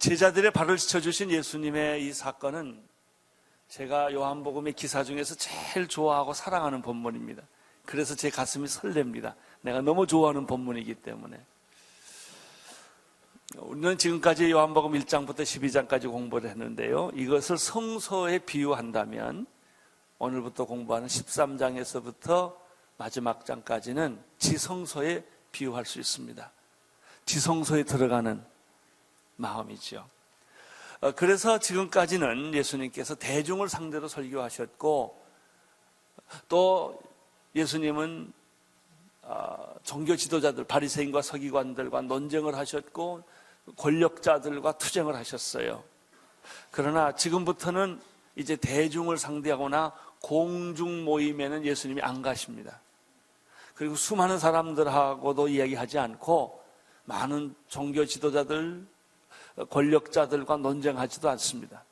제자들의 발을 씻어주신 예수님의 이 사건은 제가 요한복음의 기사 중에서 제일 좋아하고 사랑하는 본문입니다. 그래서 제 가슴이 설렙니다. 내가 너무 좋아하는 본문이기 때문에. 우리는 지금까지 요한복음 1장부터 12장까지 공부를 했는데요, 이것을 성서에 비유한다면 오늘부터 공부하는 13장에서부터 마지막 장까지는 지성소에 비유할 수 있습니다. 지성소에 들어가는 마음이죠. 그래서 지금까지는 예수님께서 대중을 상대로 설교하셨고, 또 예수님은 종교 지도자들, 바리새인과 서기관들과 논쟁을 하셨고 권력자들과 투쟁을 하셨어요. 그러나 지금부터는 이제 대중을 상대하거나 공중 모임에는 예수님이 안 가십니다. 그리고 수많은 사람들하고도 이야기하지 않고 많은 종교 지도자들, 권력자들과 논쟁하지도 않습니다.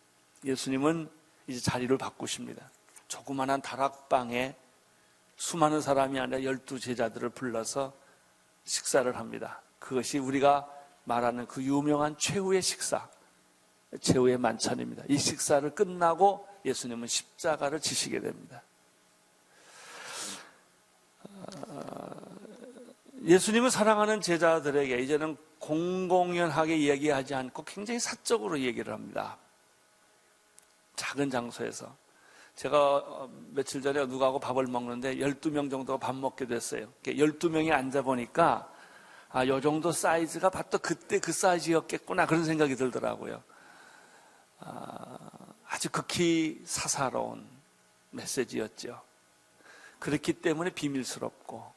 예수님은 이제 자리를 바꾸십니다. 조그마한 다락방에 수많은 사람이 아니라 12제자들을 불러서 식사를 합니다. 그것이 우리가 말하는 그 유명한 최후의 식사, 최후의 만찬입니다. 이 식사를 끝나고 예수님은 십자가를 지시게 됩니다. 예수님은 사랑하는 제자들에게 이제는 공공연하게 이야기하지 않고 굉장히 사적으로 얘기를 합니다. 작은 장소에서. 제가 며칠 전에 누구하고 밥을 먹는데 12명 정도가 밥 먹게 됐어요. 12명이 앉아보니까 요 정도 사이즈가 봤다 그때 그 사이즈였겠구나, 그런 생각이 들더라고요. 아주 극히 사사로운 메시지였죠. 그렇기 때문에 비밀스럽고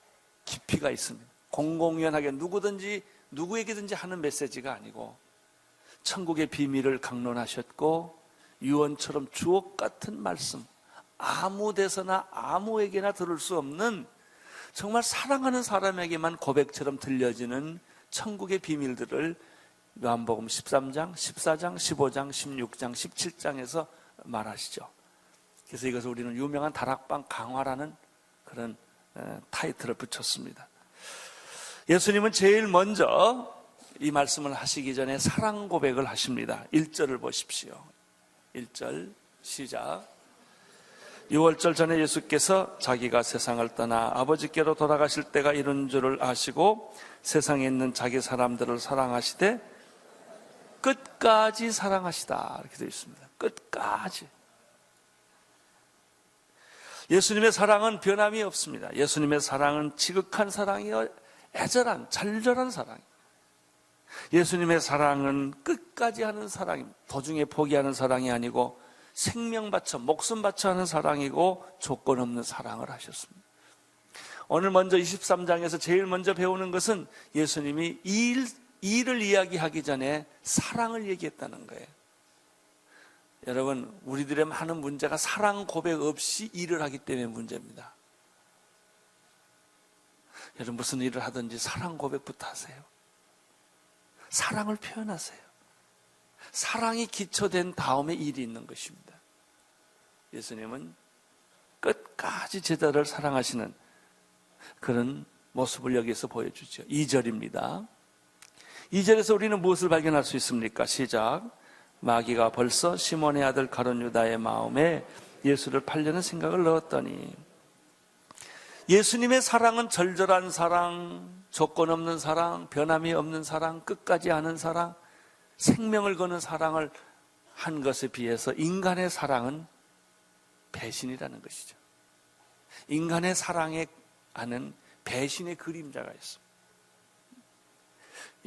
깊이가 있습니다. 공공연하게 누구에게든지 하는 메시지가 아니고 천국의 비밀을 강론하셨고 유언처럼 주옥 같은 말씀, 아무 데서나 아무에게나 들을 수 없는 정말 사랑하는 사람에게만 고백처럼 들려지는 천국의 비밀들을 요한복음 13장, 14장, 15장, 16장, 17장에서 말하시죠. 그래서 이것을 우리는 유명한 다락방 강화라는 그런 타이틀을 붙였습니다. 예수님은 제일 먼저 이 말씀을 하시기 전에 사랑 고백을 하십니다. 1절을 보십시오. 1절 시작. 6월절 전에 예수께서 자기가 세상을 떠나 아버지께로 돌아가실 때가 이른 줄을 아시고 세상에 있는 자기 사람들을 사랑하시되 끝까지 사랑하시다, 이렇게 되어 있습니다. 끝까지. 예수님의 사랑은 변함이 없습니다. 예수님의 사랑은 지극한 사랑이요, 애절한 절절한 사랑입니다. 예수님의 사랑은 끝까지 하는 사랑입니다. 도중에 포기하는 사랑이 아니고 생명 바쳐, 목숨 바쳐 하는 사랑이고 조건 없는 사랑을 하셨습니다. 오늘 먼저 23장에서 제일 먼저 배우는 것은 예수님이 일을 이야기하기 전에 사랑을 얘기했다는 거예요. 여러분, 우리들의 많은 문제가 사랑 고백 없이 일을 하기 때문에 문제입니다. 여러분, 무슨 일을 하든지 사랑 고백부터 하세요. 사랑을 표현하세요. 사랑이 기초된 다음에 일이 있는 것입니다. 예수님은 끝까지 제자를 사랑하시는 그런 모습을 여기서 보여주죠. 2절입니다. 2절에서 우리는 무엇을 발견할 수 있습니까? 시작. 마귀가 벌써 시몬의 아들 가룟 유다의 마음에 예수를 팔려는 생각을 넣었더니, 예수님의 사랑은 절절한 사랑, 조건 없는 사랑, 변함이 없는 사랑, 끝까지 하는 사랑, 생명을 거는 사랑을 한 것에 비해서 인간의 사랑은 배신이라는 것이죠. 인간의 사랑에 아는 배신의 그림자가 있습니다.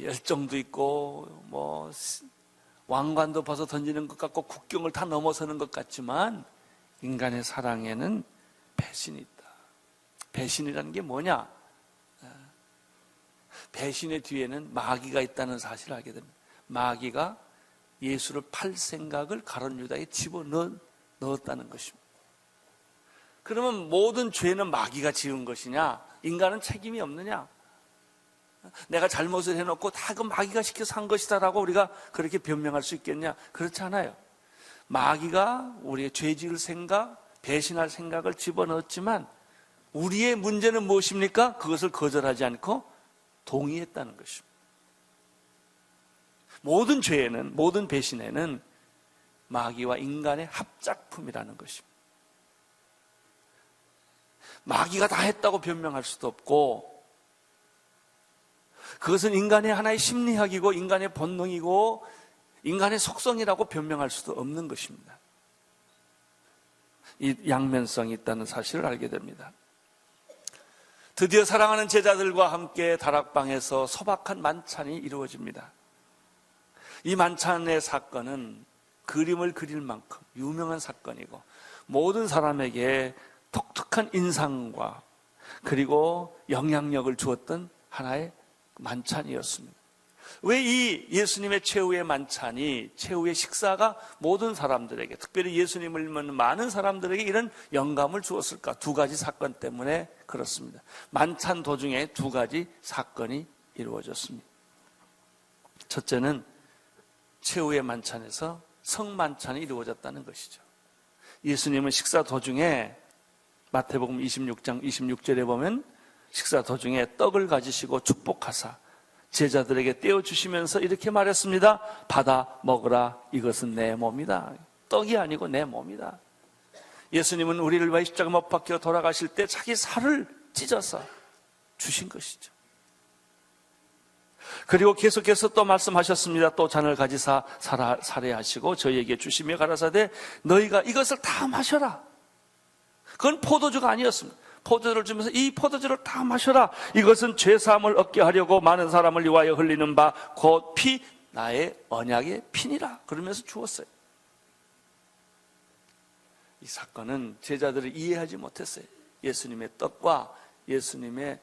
열정도 있고 왕관도 벗어 던지는 것 같고 국경을 다 넘어서는 것 같지만 인간의 사랑에는 배신이 있다. 배신이라는 게 뭐냐? 배신의 뒤에는 마귀가 있다는 사실을 알게 됩니다. 마귀가 예수를 팔 생각을 가룟 유다에 집어넣었다는 것입니다. 그러면 모든 죄는 마귀가 지은 것이냐? 인간은 책임이 없느냐? 내가 잘못을 해놓고 다 그 마귀가 시켜서 한 것이다라고 우리가 그렇게 변명할 수 있겠냐? 그렇지 않아요. 마귀가 우리의 죄 지을 생각, 배신할 생각을 집어넣었지만 우리의 문제는 무엇입니까? 그것을 거절하지 않고 동의했다는 것입니다. 모든 죄에는, 모든 배신에는 마귀와 인간의 합작품이라는 것입니다. 마귀가 다 했다고 변명할 수도 없고, 그것은 인간의 하나의 심리학이고 인간의 본능이고 인간의 속성이라고 변명할 수도 없는 것입니다. 이 양면성이 있다는 사실을 알게 됩니다. 드디어 사랑하는 제자들과 함께 다락방에서 소박한 만찬이 이루어집니다. 이 만찬의 사건은 그림을 그릴 만큼 유명한 사건이고 모든 사람에게 독특한 인상과 그리고 영향력을 주었던 하나의 만찬이었습니다. 왜 이 예수님의 최후의 만찬이, 최후의 식사가 모든 사람들에게, 특별히 예수님을 믿는 많은 사람들에게 이런 영감을 주었을까? 두 가지 사건 때문에 그렇습니다. 만찬 도중에 두 가지 사건이 이루어졌습니다. 첫째는 최후의 만찬에서 성만찬이 이루어졌다는 것이죠. 예수님은 식사 도중에 마태복음 26장 26절에 보면 식사 도중에 떡을 가지시고 축복하사 제자들에게 떼어주시면서 이렇게 말했습니다. 받아 먹으라. 이것은 내 몸이다. 떡이 아니고 내 몸이다. 예수님은 우리를 위하여 십자가 못 박혀 돌아가실 때 자기 살을 찢어서 주신 것이죠. 그리고 계속해서 또 말씀하셨습니다. 또 잔을 가지사 살해하시고 저희에게 주시며 가라사대 너희가 이것을 다 마셔라. 그건 포도주가 아니었습니다. 포도주를 주면서 이 포도주를 다 마셔라. 이것은 죄사함을 얻게 하려고 많은 사람을 위하여 흘리는 바 곧 피 나의 언약의 피니라. 그러면서 주었어요. 이 사건은 제자들이 이해하지 못했어요. 예수님의 떡과 예수님의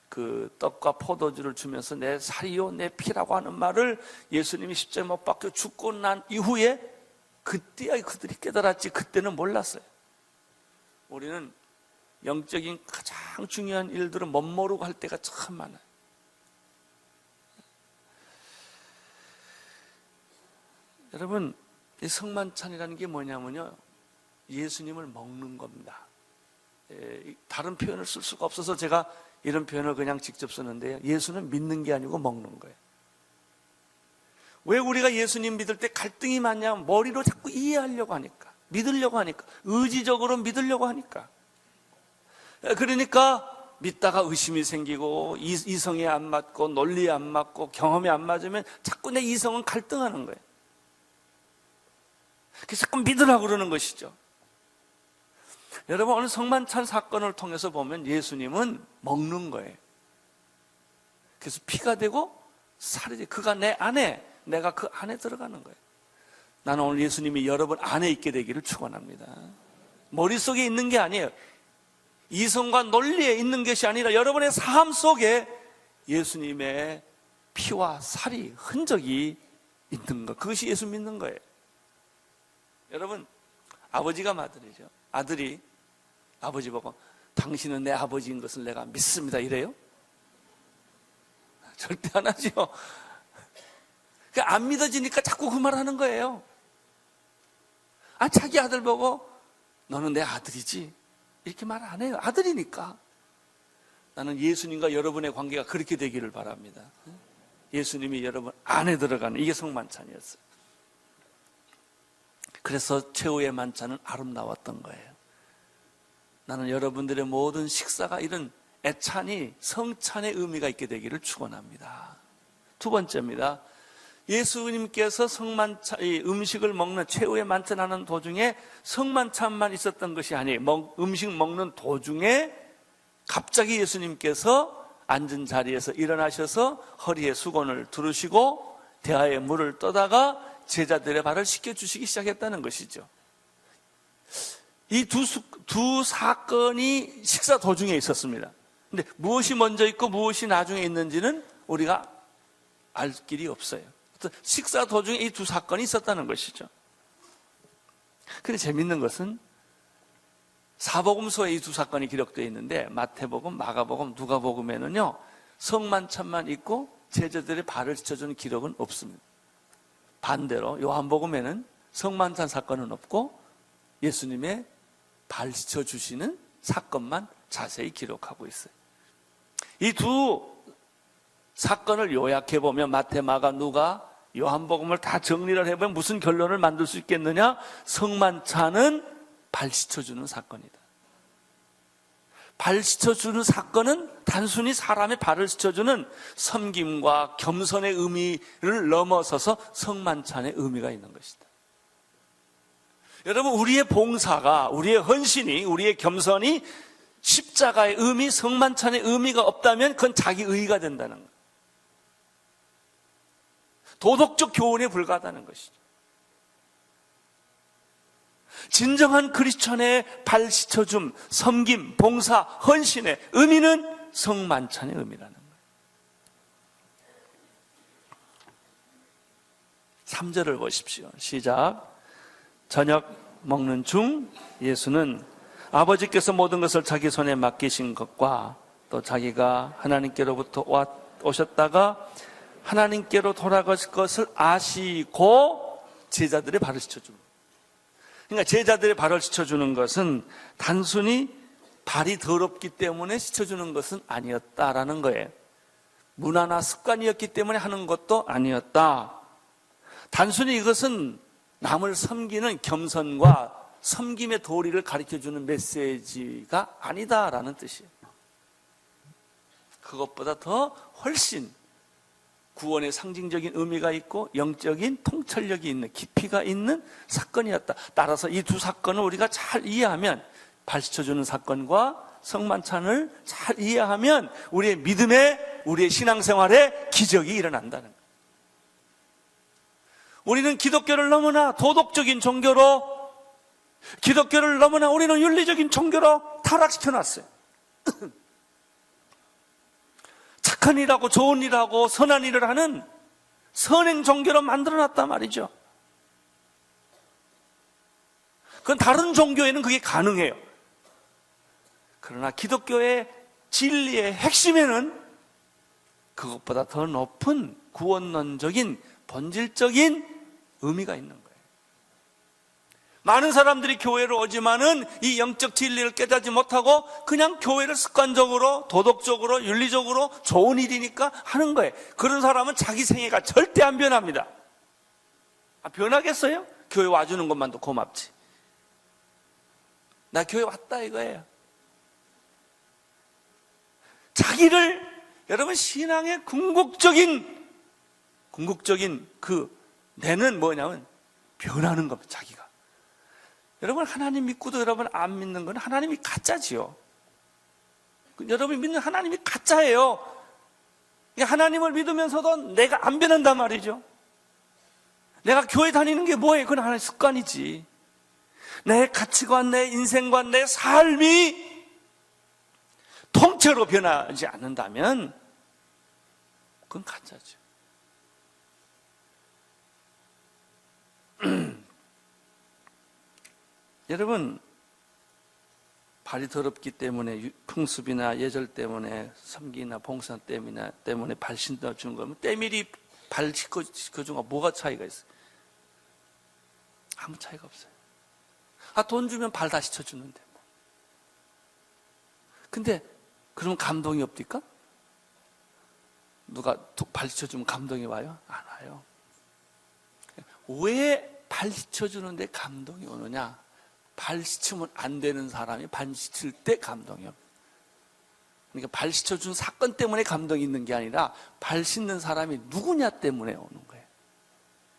그 떡과 포도주를 주면서 내 살이요 내 피라고 하는 말을 예수님이 십자가에 못 박혀 죽고 난 이후에 그때야 그들이 깨달았지 그때는 몰랐어요. 우리는 영적인 가장 중요한 일들을 못 모르고 할 때가 참 많아요. 여러분, 이 성만찬이라는 게 뭐냐면요, 예수님을 먹는 겁니다. 다른 표현을 쓸 수가 없어서 제가 이런 표현을 그냥 직접 쓰는데요, 예수는 믿는 게 아니고 먹는 거예요. 왜 우리가 예수님 믿을 때 갈등이 많냐면 머리로 자꾸 이해하려고 하니까, 믿으려고 하니까, 의지적으로 믿으려고 하니까. 그러니까 믿다가 의심이 생기고 이성에 안 맞고 논리에 안 맞고 경험에 안 맞으면 자꾸 내 이성은 갈등하는 거예요. 그래서 자꾸 믿으라고 그러는 것이죠. 여러분, 오늘 성만찬 사건을 통해서 보면 예수님은 먹는 거예요. 그래서 피가 되고 살이 되고 그가 내 안에, 내가 그 안에 들어가는 거예요. 나는 오늘 예수님이 여러분 안에 있게 되기를 축원합니다. 머릿속에 있는 게 아니에요. 이성과 논리에 있는 것이 아니라 여러분의 삶 속에 예수님의 피와 살이, 흔적이 있는 것, 그것이 예수 믿는 거예요. 여러분, 아버지가 아들이죠. 아들이 아버지 보고 당신은 내 아버지인 것을 내가 믿습니다 이래요? 절대 안 하죠. 안 믿어지니까 자꾸 그 말 하는 거예요. 자기 아들 보고 너는 내 아들이지 이렇게 말 안 해요. 아들이니까. 나는 예수님과 여러분의 관계가 그렇게 되기를 바랍니다. 예수님이 여러분 안에 들어가는, 이게 성만찬이었어요. 그래서 최후의 만찬은 아름다웠던 거예요. 나는 여러분들의 모든 식사가 이런 애찬이 성찬의 의미가 있게 되기를 축원합니다. 두 번째입니다. 예수님께서 성만찬, 음식을 먹는, 최후의 만찬하는 도중에 성만찬만 있었던 것이 아니에요. 음식 먹는 도중에 갑자기 예수님께서 앉은 자리에서 일어나셔서 허리에 수건을 두르시고 대하에 물을 떠다가 제자들의 발을 씻겨주시기 시작했다는 것이죠. 이 두 사건이 식사 도중에 있었습니다. 근데 무엇이 먼저 있고 무엇이 나중에 있는지는 우리가 알 길이 없어요. 식사 도중에 이 두 사건이 있었다는 것이죠. 근데 재밌는 것은 사복음서에 이 두 사건이 기록되어 있는데 마태복음, 마가복음, 누가복음에는요 성만찬만 있고 제자들의 발을 씻어주는 기록은 없습니다. 반대로 요한복음에는 성만찬 사건은 없고 예수님의 발 씻어주시는 사건만 자세히 기록하고 있어요. 이 두 사건을 요약해보면 마태, 마가, 누가, 요한복음을 다 정리를 해보면 무슨 결론을 만들 수 있겠느냐? 성만찬은 발 씻어주는 사건이다. 발 씻어주는 사건은 단순히 사람의 발을 씻어주는 섬김과 겸손의 의미를 넘어서서 성만찬의 의미가 있는 것이다. 여러분, 우리의 봉사가, 우리의 헌신이, 우리의 겸손이 십자가의 의미, 성만찬의 의미가 없다면 그건 자기 의의가 된다는 거예요. 도덕적 교훈에 불과하다는 것이죠. 진정한 크리스천의 발 씻어줌, 섬김, 봉사, 헌신의 의미는 성만찬의 의미라는 거예요. 3절을 보십시오. 시작. 저녁 먹는 중 예수는 아버지께서 모든 것을 자기 손에 맡기신 것과 또 자기가 하나님께로부터 오셨다가 하나님께로 돌아가실 것을 아시고 제자들의 발을 씻어줍니다. 그러니까 제자들의 발을 씻어주는 것은 단순히 발이 더럽기 때문에 씻어주는 것은 아니었다라는 거예요. 문화나 습관이었기 때문에 하는 것도 아니었다. 단순히 이것은 남을 섬기는 겸손과 섬김의 도리를 가르쳐주는 메시지가 아니다라는 뜻이에요. 그것보다 더 훨씬 구원의 상징적인 의미가 있고 영적인 통찰력이 있는, 깊이가 있는 사건이었다. 따라서 이 두 사건을 우리가 잘 이해하면, 발 씻어주는 사건과 성만찬을 잘 이해하면 우리의 믿음에, 우리의 신앙생활에 기적이 일어난다는 거예요. 우리는 기독교를 너무나 도덕적인 종교로, 기독교를 너무나 우리는 윤리적인 종교로 타락시켜놨어요. 착한 일하고 좋은 일하고 선한 일을 하는 선행 종교로 만들어놨단 말이죠. 그건 다른 종교에는 그게 가능해요. 그러나 기독교의 진리의 핵심에는 그것보다 더 높은 구원론적인 본질적인 의미가 있는 거예요. 많은 사람들이 교회를 오지만은 이 영적 진리를 깨닫지 못하고 그냥 교회를 습관적으로, 도덕적으로, 윤리적으로 좋은 일이니까 하는 거예요. 그런 사람은 자기 생애가 절대 안 변합니다. 변하겠어요? 교회 와주는 것만도 고맙지. 나 교회 왔다 이거예요. 자기를, 여러분, 신앙의 궁극적인 그 내는 뭐냐면 변하는 겁니다. 자기가. 여러분, 하나님 믿고도 여러분 안 믿는 건 하나님이 가짜지요. 여러분이 믿는 하나님이 가짜예요. 하나님을 믿으면서도 내가 안 변한단 말이죠. 내가 교회 다니는 게 뭐예요? 그건 하나의 습관이지. 내 가치관, 내 인생관, 내 삶이 통째로 변하지 않는다면 그건 가짜죠. 여러분, 발이 더럽기 때문에, 풍습이나 예절 때문에, 섬기나 봉사 때문에 발 씻어준 거면 때밀이 발 씻어준 거 뭐가 차이가 있어요? 아무 차이가 없어요. 돈 주면 발 다 씻어주는데 뭐. 근데 그러면 감동이 없습니까? 누가 발 씻어주면 감동이 와요? 안 와요. 왜 발 씻어주는데 감동이 오느냐? 발 씻으면 안 되는 사람이 발 씻을 때 감동이 없어요. 그러니까 발 씻어준 사건 때문에 감동이 있는 게 아니라 발 씻는 사람이 누구냐 때문에 오는 거예요.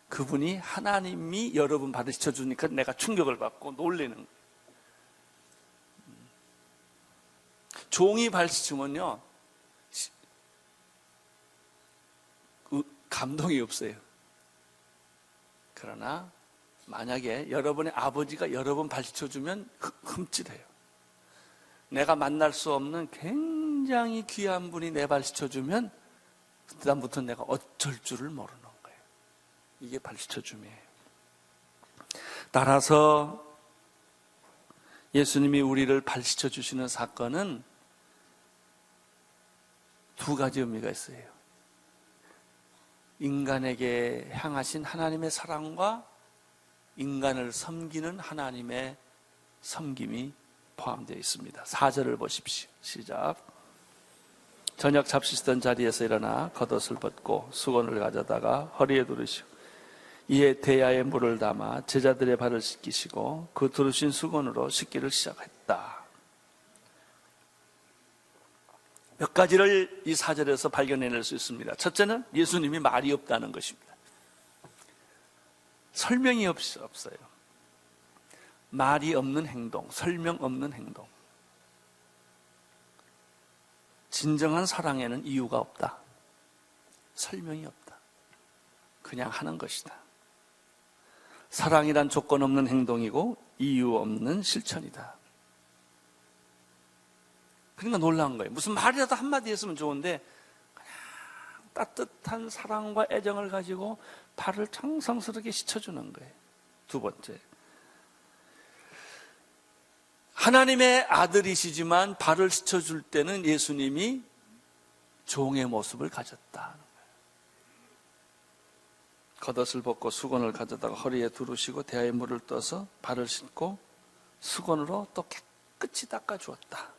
그분이 하나님이 여러분 발을 씻어주니까 내가 충격을 받고 놀라는 거예요. 종이 발 씻으면요, 감동이 없어요. 그러나 만약에 여러분의 아버지가 여러분 발 씻어주면 흠칫해요. 내가 만날 수 없는 굉장히 귀한 분이 내 발 씻어주면 그다음부터 내가 어쩔 줄을 모르는 거예요. 이게 발 씻어줌이에요. 따라서 예수님이 우리를 발 씻어주시는 사건은 두 가지 의미가 있어요. 인간에게 향하신 하나님의 사랑과 인간을 섬기는 하나님의 섬김이 포함되어 있습니다. 4절을 보십시오. 시작. 저녁 잡수시던 자리에서 일어나 겉옷을 벗고 수건을 가져다가 허리에 두르시고 이에 대야에 물을 담아 제자들의 발을 씻기시고 그 두르신 수건으로 씻기를 시작했다. 몇 가지를 이 사절에서 발견해낼 수 있습니다. 첫째는 예수님이 말이 없다는 것입니다. 설명이 없어요. 말이 없는 행동, 설명 없는 행동. 진정한 사랑에는 이유가 없다. 설명이 없다. 그냥 하는 것이다. 사랑이란 조건 없는 행동이고 이유 없는 실천이다. 그러니까 놀라운 거예요. 무슨 말이라도 한마디 했으면 좋은데 그냥 따뜻한 사랑과 애정을 가지고 발을 정성스럽게 씻어주는 거예요. 두 번째, 하나님의 아들이시지만 발을 씻어줄 때는 예수님이 종의 모습을 가졌다. 겉옷을 벗고 수건을 가져다가 허리에 두르시고 대야에 물을 떠서 발을 씻고 수건으로 또 깨끗이 닦아주었다.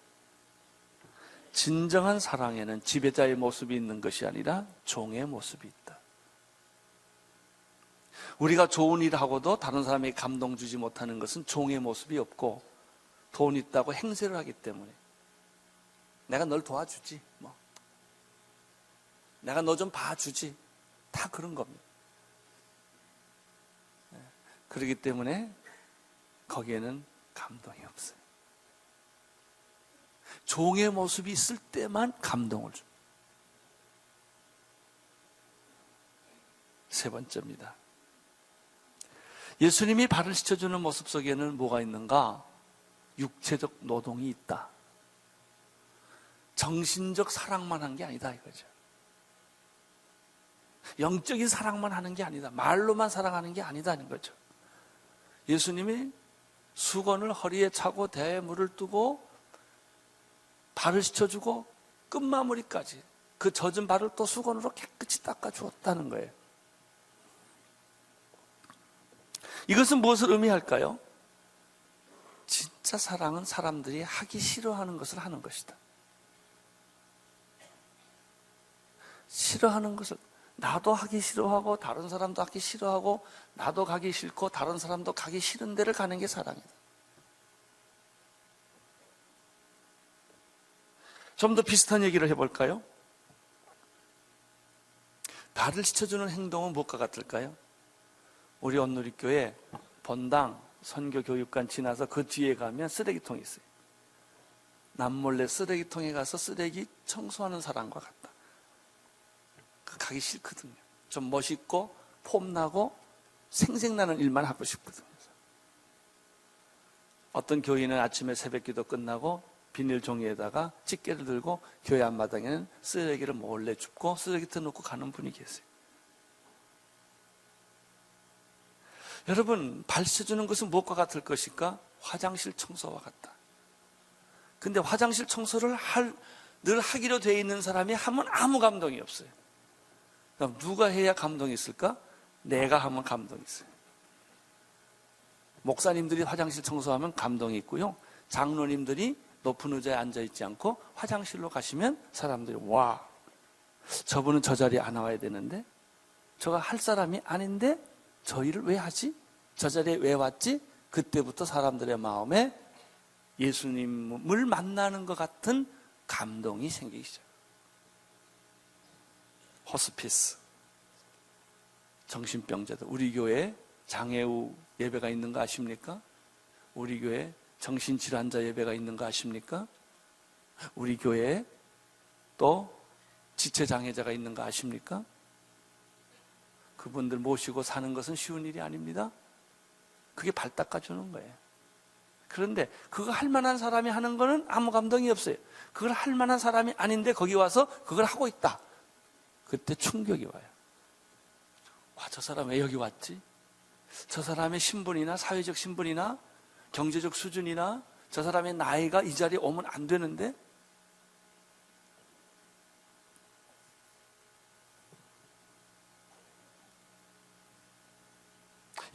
진정한 사랑에는 지배자의 모습이 있는 것이 아니라 종의 모습이 있다. 우리가 좋은 일을 하고도 다른 사람에게 감동 주지 못하는 것은 종의 모습이 없고 돈 있다고 행세를 하기 때문에 내가 널 도와주지, 내가 너 좀 봐주지, 다 그런 겁니다. 그렇기 때문에 거기에는 감동이 없어요. 종의 모습이 있을 때만 감동을 줍니다. 세 번째입니다. 예수님이 발을 씻어주는 모습 속에는 뭐가 있는가? 육체적 노동이 있다. 정신적 사랑만 한 게 아니다 이거죠. 영적인 사랑만 하는 게 아니다. 말로만 사랑하는 게 아니다는 거죠. 예수님이 수건을 허리에 차고 대야에 물을 뜨고 발을 씻어주고 끝마무리까지 그 젖은 발을 또 수건으로 깨끗이 닦아주었다는 거예요. 이것은 무엇을 의미할까요? 진짜 사랑은 사람들이 하기 싫어하는 것을 하는 것이다. 싫어하는 것을 나도 하기 싫어하고 다른 사람도 하기 싫어하고 나도 가기 싫고 다른 사람도 가기 싫은 데를 가는 게 사랑이다. 좀 더 비슷한 얘기를 해볼까요? 발을 씻어주는 행동은 무엇과 같을까요? 우리 온누리교회 본당 선교교육관 지나서 그 뒤에 가면 쓰레기통이 있어요. 남몰래 쓰레기통에 가서 쓰레기 청소하는 사람과 같다. 가기 싫거든요. 좀 멋있고 폼나고 생색나는 일만 하고 싶거든요. 어떤 교인은 아침에 새벽기도 끝나고 비닐 종이에다가 집게를 들고 교회 앞마당에는 쓰레기를 몰래 줍고 쓰레기통에 놓고 가는 분이 계세요. 여러분, 발 씻어주는 것은 무엇과 같을 것일까? 화장실 청소와 같다. 근데 화장실 청소를 늘 하기로 되어 있는 사람이 하면 아무 감동이 없어요. 그럼 누가 해야 감동이 있을까? 내가 하면 감동이 있어요. 목사님들이 화장실 청소하면 감동이 있고요. 장로님들이 높은 의자에 앉아있지 않고 화장실로 가시면 사람들이 와, 저분은 저 자리에 안 와야 되는데 저가 할 사람이 아닌데 저 일을 왜 하지? 저 자리에 왜 왔지? 그때부터 사람들의 마음에 예수님을 만나는 것 같은 감동이 생기기 시작합니다. 호스피스, 정신병자들, 우리 교회에 장애우 예배가 있는 거 아십니까? 우리 교회에 정신질환자 예배가 있는 거 아십니까? 우리 교회에 또 지체장애자가 있는 거 아십니까? 그분들 모시고 사는 것은 쉬운 일이 아닙니다. 그게 발 닦아주는 거예요. 그런데 그거 할 만한 사람이 하는 거는 아무 감동이 없어요. 그걸 할 만한 사람이 아닌데 거기 와서 그걸 하고 있다. 그때 충격이 와요. 와, 저 사람 왜 여기 왔지? 저 사람의 신분이나 사회적 신분이나 경제적 수준이나 저 사람의 나이가 이 자리에 오면 안 되는데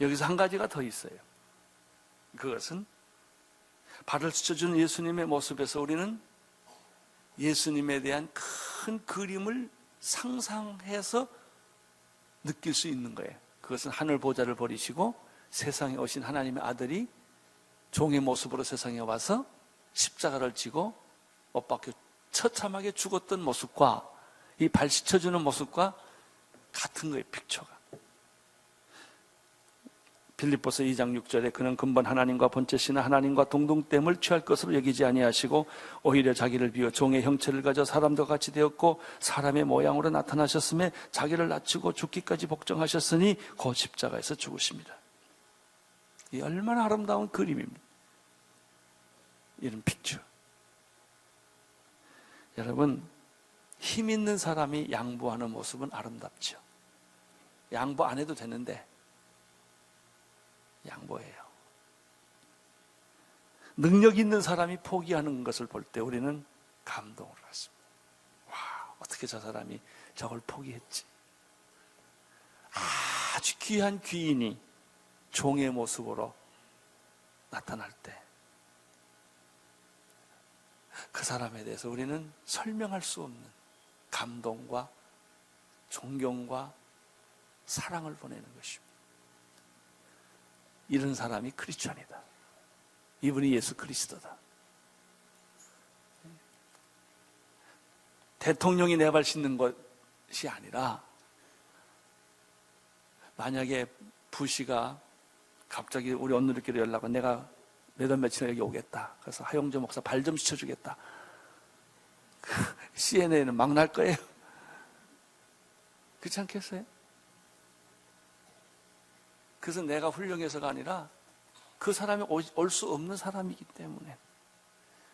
여기서 한 가지가 더 있어요. 그것은 발을 씻어주는 예수님의 모습에서 우리는 예수님에 대한 큰 그림을 상상해서 느낄 수 있는 거예요. 그것은 하늘 보좌를 버리시고 세상에 오신 하나님의 아들이 종의 모습으로 세상에 와서 십자가를 지고 못 박혀 처참하게 죽었던 모습과 이 발 씻어주는 모습과 같은 거예요. 픽처가. 빌립보서 2장 6절에 그는 근본 하나님과 본체시나 하나님과 동등됨을 취할 것으로 여기지 아니하시고 오히려 자기를 비워 종의 형체를 가져 사람과 같이 되었고 사람의 모양으로 나타나셨음에 자기를 낮추고 죽기까지 복종하셨으니 그 십자가에서 죽으십니다. 이 얼마나 아름다운 그림입니다. 이런 픽처. 여러분, 힘 있는 사람이 양보하는 모습은 아름답죠. 양보 안 해도 되는데 양보해요. 능력 있는 사람이 포기하는 것을 볼 때 우리는 감동을 받습니다. 와, 어떻게 저 사람이 저걸 포기했지? 아주 귀한 귀인이 종의 모습으로 나타날 때 그 사람에 대해서 우리는 설명할 수 없는 감동과 존경과 사랑을 보내는 것입니다. 이런 사람이 크리스천이다. 이분이 예수 그리스도다. 대통령이 내 발 씻는 것이 아니라 만약에 부시가 갑자기 우리 언누리끼리 연락을 내가 몇 월 며칠에 여기 오겠다. 그래서 하용조 목사 발 좀 씻어주겠다. CNN은 막 날 거예요. 그렇지 않겠어요? 그래서 내가 훌륭해서가 아니라 그 사람이 올 수 없는 사람이기 때문에.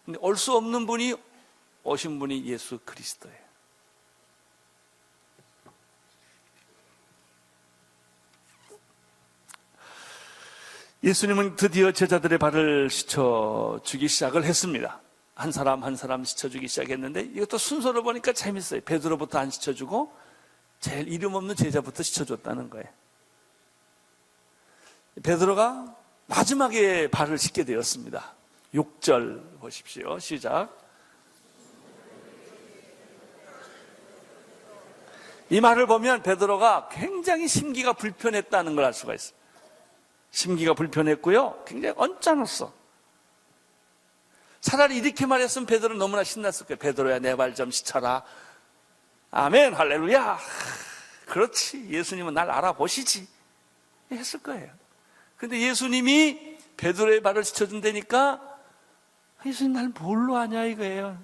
근데 올 수 없는 분이 오신 분이 예수 그리스도예요. 예수님은 드디어 제자들의 발을 씻어주기 시작을 했습니다. 한 사람 한 사람 씻어주기 시작했는데 이것도 순서를 보니까 재밌어요. 베드로부터 안 씻어주고 제일 이름 없는 제자부터 씻어줬다는 거예요. 베드로가 마지막에 발을 씻게 되었습니다. 6절 보십시오. 시작. 이 말을 보면 베드로가 굉장히 심기가 불편했다는 걸 알 수가 있어요. 심기가 불편했고요. 굉장히 언짢았어. 차라리 이렇게 말했으면 베드로는 너무나 신났을 거예요. 베드로야 내 발 좀 씻어라. 아멘 할렐루야. 그렇지. 예수님은 날 알아보시지. 했을 거예요. 근데 예수님이 베드로의 발을 씻어준다니까 예수님 날 뭘로 아냐 이거예요.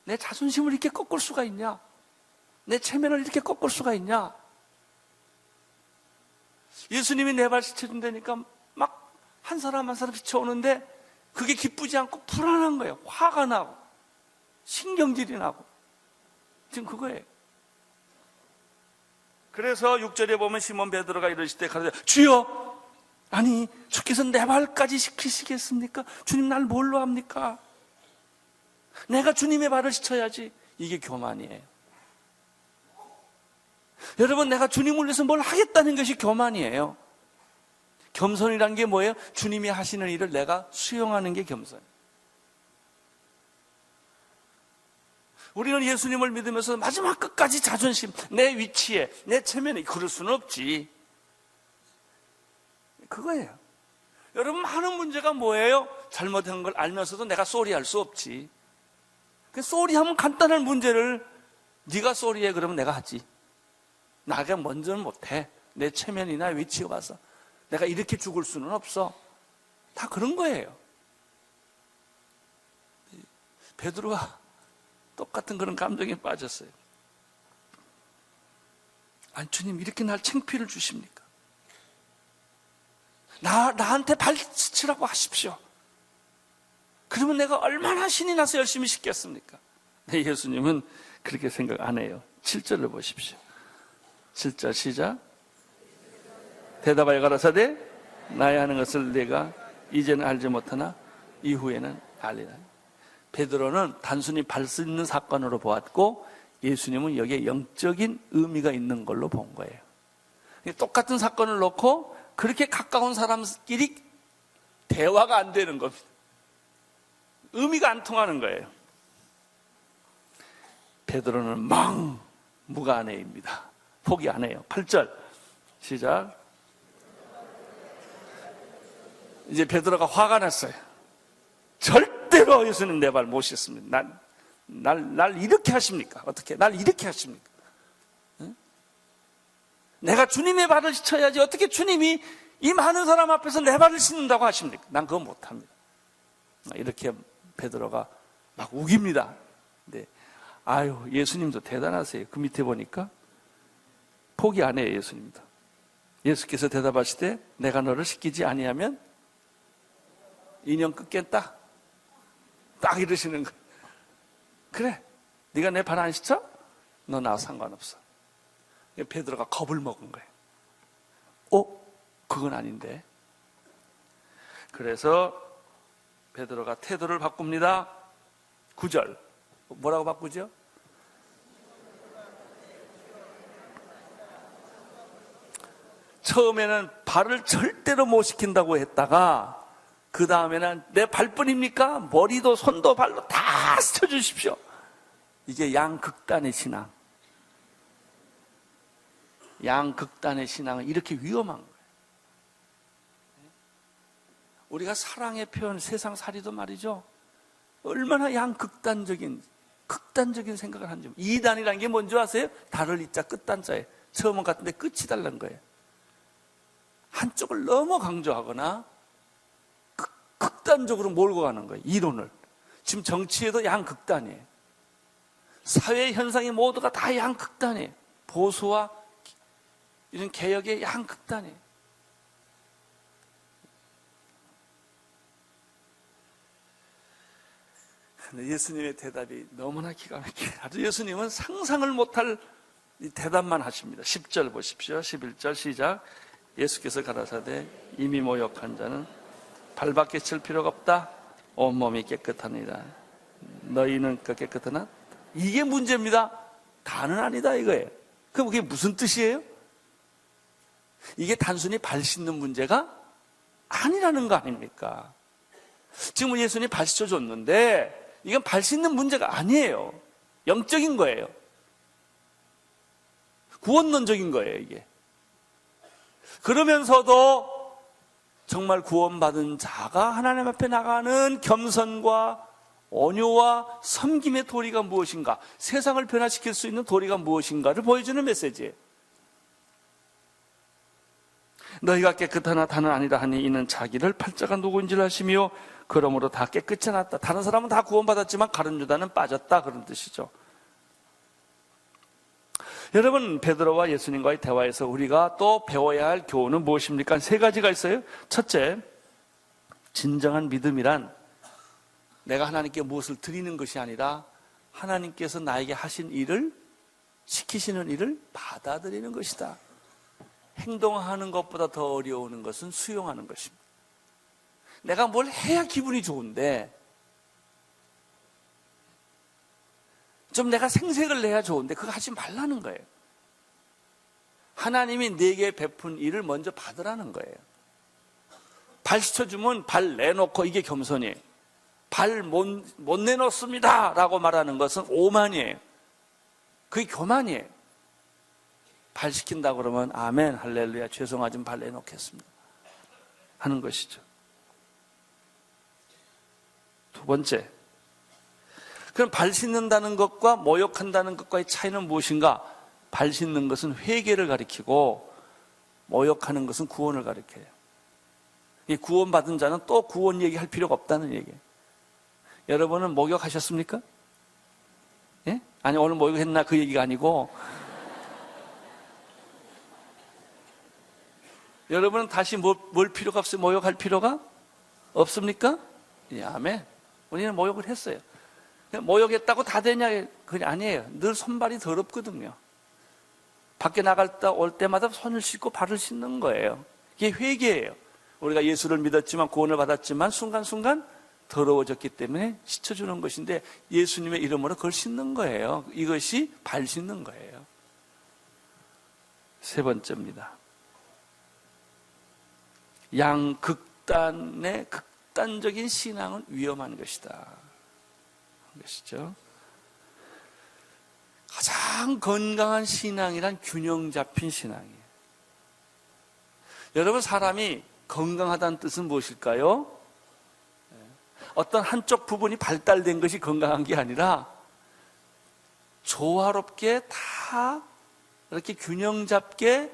내 자존심을 이렇게 꺾을 수가 있냐? 내 체면을 이렇게 꺾을 수가 있냐? 예수님이 내 발 씻어준다니까 막 한 사람 한 사람 씻어오는데 그게 기쁘지 않고 불안한 거예요. 화가 나고 신경질이 나고 지금 그거예요. 그래서 6절에 보면 시몬 베드로가 이러실 때 가르쳐 주여, 아니 주께서 내 발까지 씻기시겠습니까? 주님 날 뭘로 합니까? 내가 주님의 발을 씻어야지. 이게 교만이에요. 여러분, 내가 주님을 위해서 뭘 하겠다는 것이 교만이에요. 겸손이란 게 뭐예요? 주님이 하시는 일을 내가 수용하는 게 겸손. 우리는 예수님을 믿으면서 마지막 끝까지 자존심, 내 위치에, 내 체면에 그럴 수는 없지. 그거예요. 여러분, 많은 문제가 뭐예요? 잘못한 걸 알면서도 내가 쏘리할 수 없지. 쏘리하면 간단한 문제를 네가 쏘리해 그러면 내가 하지. 나가 먼저는 못해. 내 체면이나 위치에 와서 내가 이렇게 죽을 수는 없어. 다 그런 거예요. 베드로가 똑같은 그런 감정에 빠졌어요. 아니 주님 이렇게 날 창피를 주십니까? 나한테 발 씻으라고 하십시오. 그러면 내가 얼마나 신이 나서 열심히 씻겠습니까? 네, 예수님은 그렇게 생각 안 해요. 7절을 보십시오. 7절 시작. 대답하여 가라사대 나의 하는 것을 내가 이제는 알지 못하나 이후에는 알리라. 베드로는 단순히 발 씻는 사건으로 보았고 예수님은 여기에 영적인 의미가 있는 걸로 본 거예요. 똑같은 사건을 놓고 그렇게 가까운 사람끼리 대화가 안 되는 겁니다. 의미가 안 통하는 거예요. 베드로는 무관해입니다. 포기 안 해요. 8절 시작. 이제 베드로가 화가 났어요. 절대로 예수님 내 발 못 씻습니다. 날 이렇게 하십니까? 어떻게? 날 이렇게 하십니까? 응? 내가 주님의 발을 씻어야지 어떻게 주님이 이 많은 사람 앞에서 내 발을 씻는다고 하십니까? 난 그거 못합니다. 이렇게 베드로가 막 우깁니다. 근데 아유, 예수님도 대단하세요. 그 밑에 보니까 포기 안 해요, 예수님도. 예수께서 대답하시되 내가 너를 씻기지 아니하면 인형 끊겠다. 딱 이러시는 거예요. 그래, 네가 내 발 안 씻어? 너 나와 상관없어. 베드로가 겁을 먹은 거예요. 그건 아닌데. 그래서 베드로가 태도를 바꿉니다. 9절 뭐라고 바꾸죠? 처음에는 발을 절대로 못 시킨다고 했다가 그 다음에는 내 발뿐입니까? 머리도 손도 발도 다 스쳐주십시오. 이게 양극단의 신앙. 양극단의 신앙은 이렇게 위험한 거예요. 우리가 사랑의 표현, 세상 살이도 말이죠. 얼마나 극단적인 생각을 하는지. 이단이라는 게 뭔지 아세요? 달을 이자 끝단자예요. 처음은 같은데 끝이 다른 거예요. 한쪽을 너무 강조하거나 극단적으로 몰고 가는 거예요. 이론을. 지금 정치에도 양극단이에요. 사회 현상이 모두가 다 양극단이에요. 보수와 이런 개혁의 양극단이에요. 예수님의 대답이 너무나 기가 막혀요. 아주 예수님은 상상을 못할 대답만 하십니다. 10절 보십시오. 11절 시작. 예수께서 가라사대 이미 모욕한 자는 발밖에 칠 필요가 없다. 온몸이 깨끗하니라. 너희는 깨끗하나? 이게 문제입니다. 다는 아니다 이거예요. 그럼 그게 무슨 뜻이에요? 이게 단순히 발 씻는 문제가 아니라는 거 아닙니까? 지금 예수님이 발 씻어줬는데 이건 발 씻는 문제가 아니에요. 영적인 거예요. 구원론적인 거예요, 이게. 그러면서도 정말 구원받은 자가 하나님 앞에 나가는 겸손과 온유와 섬김의 도리가 무엇인가, 세상을 변화시킬 수 있는 도리가 무엇인가를 보여주는 메시지예요. 너희가 깨끗하나 다는 아니라 하니 이는 자기를 팔자가 누구인지를 아시며 그러므로 다 깨끗이 났다. 다른 사람은 다 구원받았지만 가룟 유다는 빠졌다, 그런 뜻이죠. 여러분, 베드로와 예수님과의 대화에서 우리가 또 배워야 할 교훈은 무엇입니까? 세 가지가 있어요. 첫째, 진정한 믿음이란 내가 하나님께 무엇을 드리는 것이 아니라 하나님께서 나에게 하신 일을, 시키시는 일을 받아들이는 것이다. 행동하는 것보다 더 어려운 것은 수용하는 것입니다. 내가 뭘 해야 기분이 좋은데, 좀 내가 생색을 내야 좋은데 그거 하지 말라는 거예요. 하나님이 내게 베푼 일을 먼저 받으라는 거예요. 발 씻어주면 발 내놓고, 이게 겸손이에요. 발 못 내놓습니다 라고 말하는 것은 오만이에요. 그게 교만이에요. 발 시킨다 그러면 아멘, 할렐루야, 죄송하지만 발 내놓겠습니다 하는 것이죠. 두 번째, 그럼 발 씻는다는 것과 모욕한다는 것과의 차이는 무엇인가? 발 씻는 것은 회개를 가리키고 모욕하는 것은 구원을 가리켜요. 이 구원받은 자는 또 구원 얘기할 필요가 없다는 얘기예요. 여러분은 목욕하셨습니까? 예? 아니, 오늘 목욕했나 그 얘기가 아니고, 여러분은 다시 뭘 필요가 없어요? 목욕할 필요가 없습니까? 예, 아멘. 우리는 목욕을 했어요. 목욕했다고 다 되냐? 그게 아니에요. 늘 손발이 더럽거든요. 밖에 나갔다 올 때마다 손을 씻고 발을 씻는 거예요. 이게 회개예요. 우리가 예수를 믿었지만, 구원을 받았지만 순간순간 더러워졌기 때문에 씻어주는 것인데, 예수님의 이름으로 그걸 씻는 거예요. 이것이 발 씻는 거예요. 세 번째입니다. 양극단의 극단적인 신앙은 위험한 것이다. 것이죠. 가장 건강한 신앙이란 균형 잡힌 신앙이에요. 여러분, 사람이 건강하다는 뜻은 무엇일까요? 어떤 한쪽 부분이 발달된 것이 건강한 게 아니라 조화롭게 다 이렇게 균형 잡게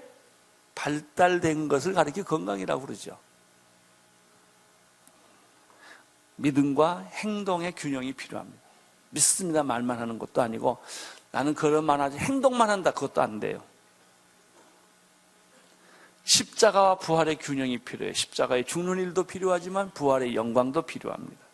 발달된 것을 가리켜 건강이라고 그러죠. 믿음과 행동의 균형이 필요합니다. 믿습니다 말만 하는 것도 아니고 나는 그런만 하지 행동만 한다 그것도 안 돼요. 십자가와 부활의 균형이 필요해요. 십자가의 죽는 일도 필요하지만 부활의 영광도 필요합니다.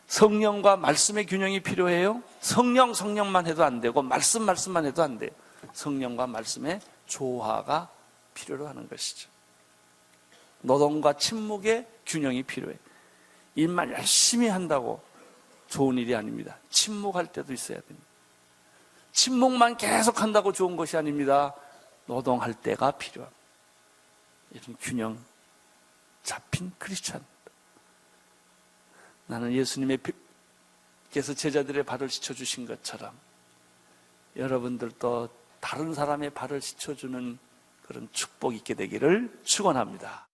성령과 말씀의 균형이 필요해요. 성령만 해도 안 되고 말씀만 해도 안 돼요. 성령과 말씀의 조화가 필요로 하는 것이죠. 노동과 침묵의 균형이 필요해요. 일만 열심히 한다고 좋은 일이 아닙니다. 침묵할 때도 있어야 됩니다. 침묵만 계속 한다고 좋은 것이 아닙니다. 노동할 때가 필요합니다. 이런 균형 잡힌 크리스찬입니다. 나는 예수님께서 제자들의 발을 씻어주신 것처럼 여러분들도 다른 사람의 발을 씻어주는 그런 축복이 있게 되기를 축원합니다.